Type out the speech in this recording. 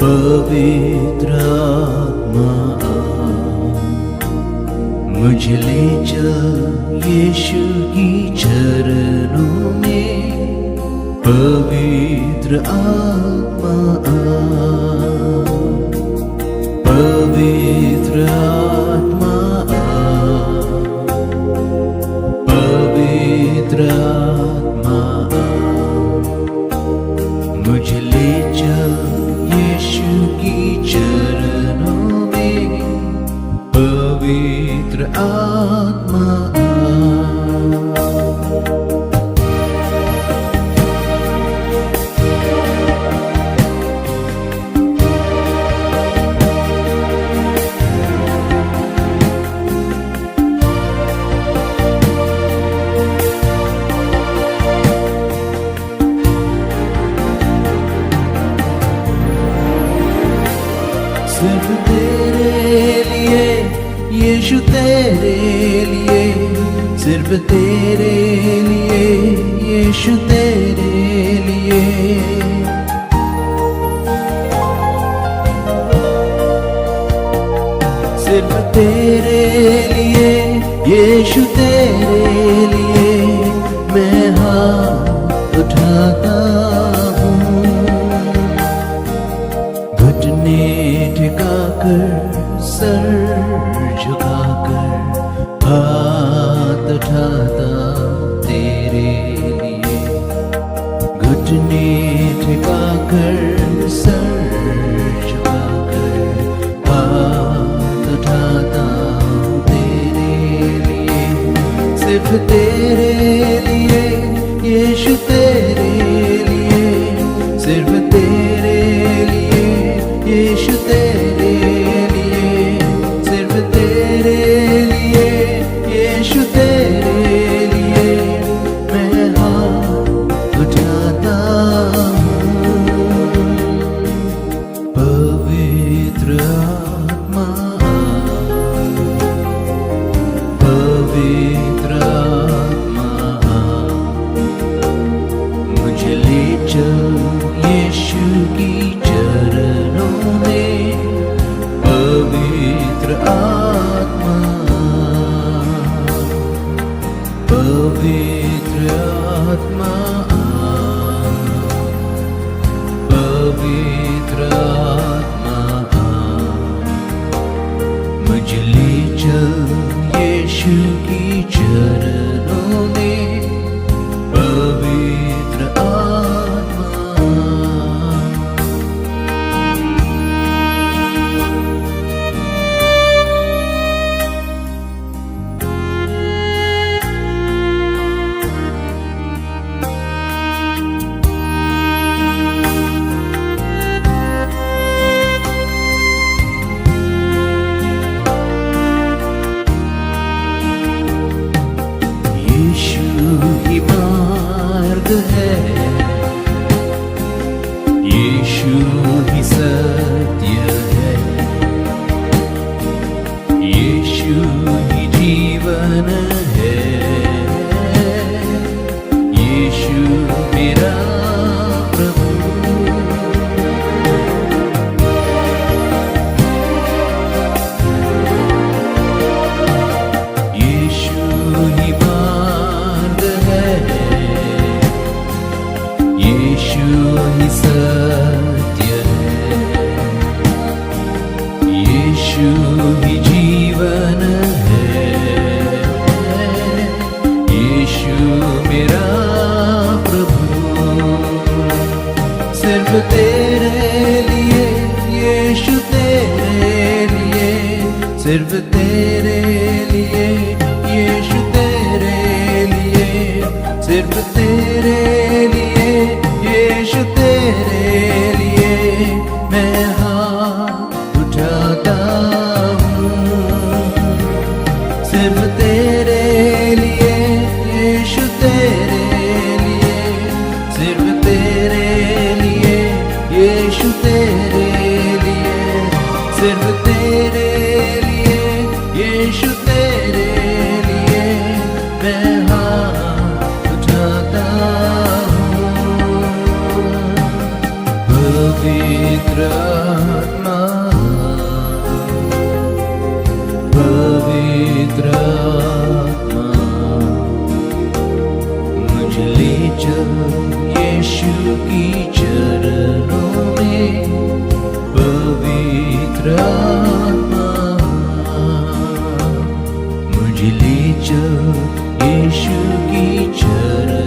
पवित्र आत्मा मुझे ले चल यीशु की चरणों में। पवित्र आत्मा पवित्र आत्मा पवित्र आत्मा मुझे ले चल यीशु की चरणों में। पवित्र आत्मा सिर्फ तेरे लिए यीशु, तेरे लिए, सिर्फ तेरे लिए यीशु, तेरे लिए। सिर्फ तेरे लिए यीशु, तेरे लिए मैं हाथ उठाता हूँ। घुटने टिकाकर सर झुकाकर हाथ उठाता तेरे लिए। घुटने टिकाकर सर झुकाकर हाथ उठाता तेरे लिए। सिर्फ तेरे लिए यीशु, तेरे लिए, सिर्फ तेरे लिए यीशु, तेरे लिए, सिर्फ तेरे लिए यीशु, तेरे लिए मैं हाथ उठाता हूँ। पवित्र आत्मा पवित्र आत्मा मुझे ले चल यीशु की चरणों में। पवित्र आत्मा पवित्र आत्मा पवित्र आत्मा मुझे ले चल यीशु की चरणों में। पवित्र आत्मा है, यीशु ही सत्य है, यीशु ही जीवन है, यीशु मेरा प्रभु। यीशु ही मार्ग है, यीशु ही सत्य है, यीशु ही जीवन है, यीशु मेरा प्रभु। सिर्फ तेरे लिए यीशु, तेरे लिए, सिर्फ तेरे लिए यीशु, तेरे लिए, सिर्फ तेरे लिए यीशु, तेरे लिए मैं हाथ उठाता हूँ। सिर्फ तेरे लिए यीशु, तेरे लिए, सिर्फ तेरे लिए यीशु, तेरे लिए, सिर्फ तेरे लिए यीशु, तेरे लिए मैं हाथ उठाता हूँ। पवित्र आत्मा पवित्र आत्मा मुझे ले चल यीशु की चरणों में पवित्र आत्मा मुझे ले चल यीशु की चरणों